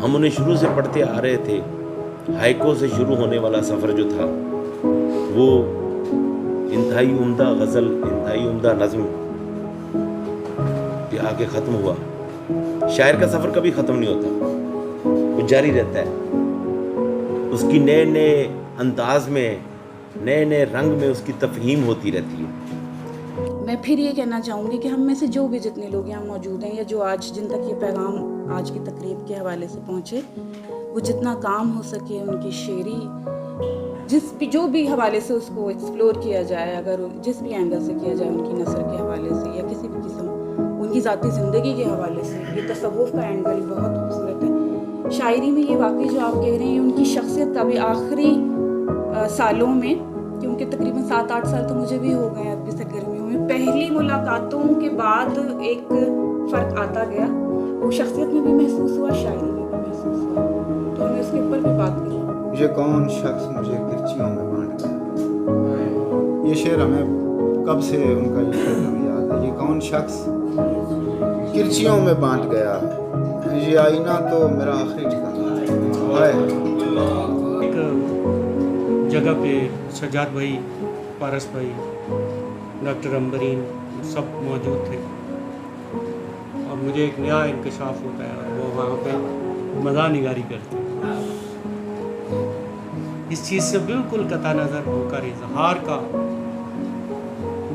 हम उन्हें शुरू से पढ़ते आ रहे थे। हाइको से शुरू होने वाला सफ़र जो था वो इंतहाई उम्दा गज़ल, इंतहाई उम्दा नज़्म ये आके ख़त्म हुआ। शायर का सफ़र कभी ख़त्म नहीं होता, वो जारी रहता है। उसकी नए नए अंदाज में, नए नए रंग में उसकी तफ़हीम होती रहती है। मैं फिर ये कहना चाहूँगी कि हम में से जो भी जितने लोग यहाँ मौजूद हैं या जो आज जिन तक ये पैगाम आज की तकरीब के हवाले से पहुँचे, वो जितना काम हो सके उनकी शेरी जो भी हवाले से उसको एक्सप्लोर किया जाए, अगर जिस भी एंगल से किया जाए, उनकी नसर के हवाले से या किसी भी किस्म उनकी ज़ाती ज़िंदगी के हवाले से, ये तसव्वुफ़ का एंगल बहुत खूबसूरत है। शायरी में ये वाकई जो आप कह रहे हैं उनकी शख्सियत का भी आखिरी सालों में, क्योंकि तकरीबन 7-8 साल तो मुझे भी हो गए अरबी सरगर्मियों में, पहली मुलाकातों के बाद एक फ़र्क आता गया, वो शख्सियत में भी महसूस हुआ, शायरी में भी महसूस हुआ। तो हमें उसके ऊपर भी बात करें। ये कौन शख्स मुझे किरचियों में बांट गया, ये शेर हमें कब से उनका ये शेर हमें याद है। ये कौन शख्स किरचियों में बांट गया, ये आईना तो मेरा आखिरी ठिकाना है। एक जगह पे सज्जाद भाई, पारस भाई, डॉक्टर अंबरीन सब मौजूद थे और मुझे एक नया इंकशाफ होता है और वो वहाँ पे मज़ा निगारी करते हैं। इस चीज़ से बिल्कुल कता नज़र होकर इजहार का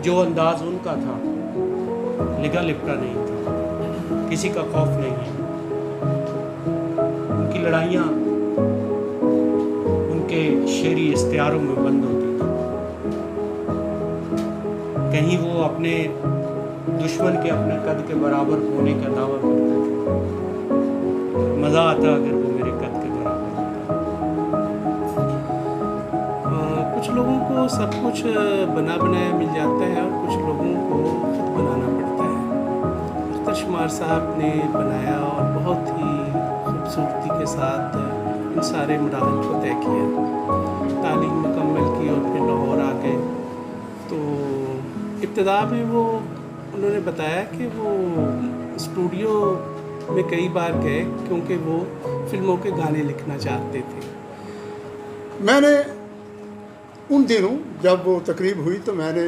जो अंदाज उनका था, लिगा लिपटा नहीं था, किसी का खौफ नहीं है। उनकी लड़ाइयाँ उनके शेरी इश्तिहारों में बंद होती थी। कहीं वो अपने दुश्मन के अपने कद के बराबर होने का दावा करते थे। मज़ा आता अगर वो मेरे कद के बराबर होता। कुछ लोगों को सब कुछ बना बनाया मिल जाता है और कुछ लोगों को खुद बनाना पड़ता है। अख्तर शुमार साहब ने बनाया और बहुत ही खूबसूरती के साथ इन सारे मराहल को तय किया, तालीम मुकम्मल की और फिर लाहौर आ गए। तो इब्तिदा में वो उन्होंने बताया कि वो स्टूडियो में कई बार गए क्योंकि वो फिल्मों के गाने लिखना चाहते थे। मैंने उन दिनों जब वो तकरीब हुई तो मैंने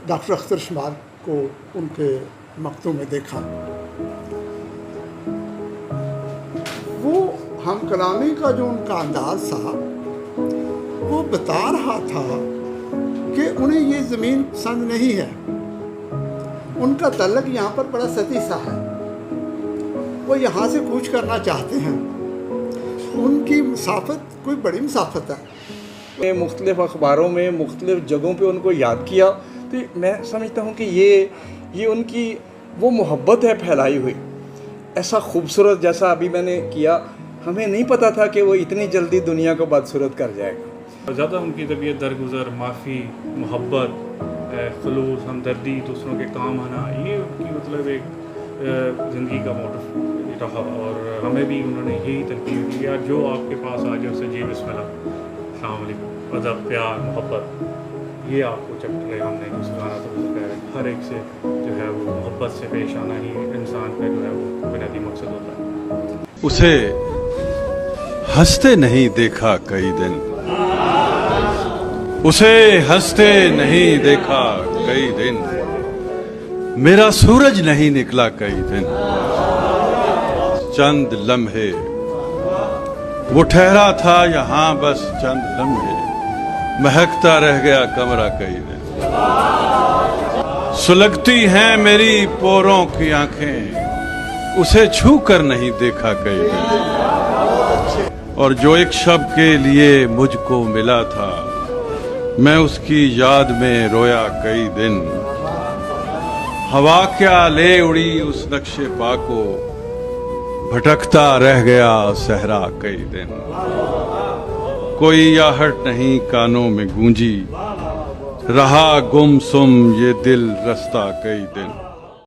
डॉक्टर अख्तर शुमार को उनके मकतूम में देखा। वो हम कलामी का जो उनका अंदाज था वो बता रहा था कि उन्हें ये ज़मीन पसंद नहीं है, उनका तल्लक यहाँ पर बड़ा सती सा है, वो यहाँ से कूच करना चाहते हैं। उनकी मुसाफत कोई बड़ी मुसाफत है। मुख्तलिफ़ अखबारों में मुख्तलिफ़ जगहों पे उनको याद किया, तो मैं समझता हूँ कि ये उनकी वो मोहब्बत है फैलाई हुई। ऐसा खूबसूरत जैसा अभी मैंने किया, हमें नहीं पता था कि वो इतनी जल्दी दुनिया को बदसूरत कर जाएगा। ज़्यादा उनकी तबीयत दरगुजर, माफ़ी, मोहब्बत, खलूस, हमदर्दी, दूसरों के काम आना, ये उनकी मतलब एक ज़िंदगी का मोटिव रहा और हमें भी उन्होंने यही तलकीन की, यार जो आपके पास आ जाए उसे जी बिस्मिल्लाह, अस्सलाम वालेकुम, अदब, प्यार, मोहब्बत, ये आपको चैप्टर हमने जो सिखाना तो हर एक से जो है वो मोहब्बत से पेश आना ही इंसान का जो है वो बुनियादी मकसद होता है। उसे हंसते नहीं देखा कई दिन, उसे हंसते नहीं देखा कई दिन, मेरा सूरज नहीं निकला कई दिन। चंद लम्हे वो ठहरा था यहाँ, बस चंद लम्हे, महकता रह गया कमरा कई दिन। सुलगती हैं मेरी पोरों की आंखें, उसे छू कर नहीं देखा कई दिन। और जो एक शब के लिए मुझको मिला था, मैं उसकी याद में रोया कई दिन। हवा क्या ले उड़ी उस नक्शे पा को, भटकता रह गया सहरा कई दिन। कोई आहट नहीं कानों में गूंजी, रहा गुमसुम ये दिल रास्ता कई दिन।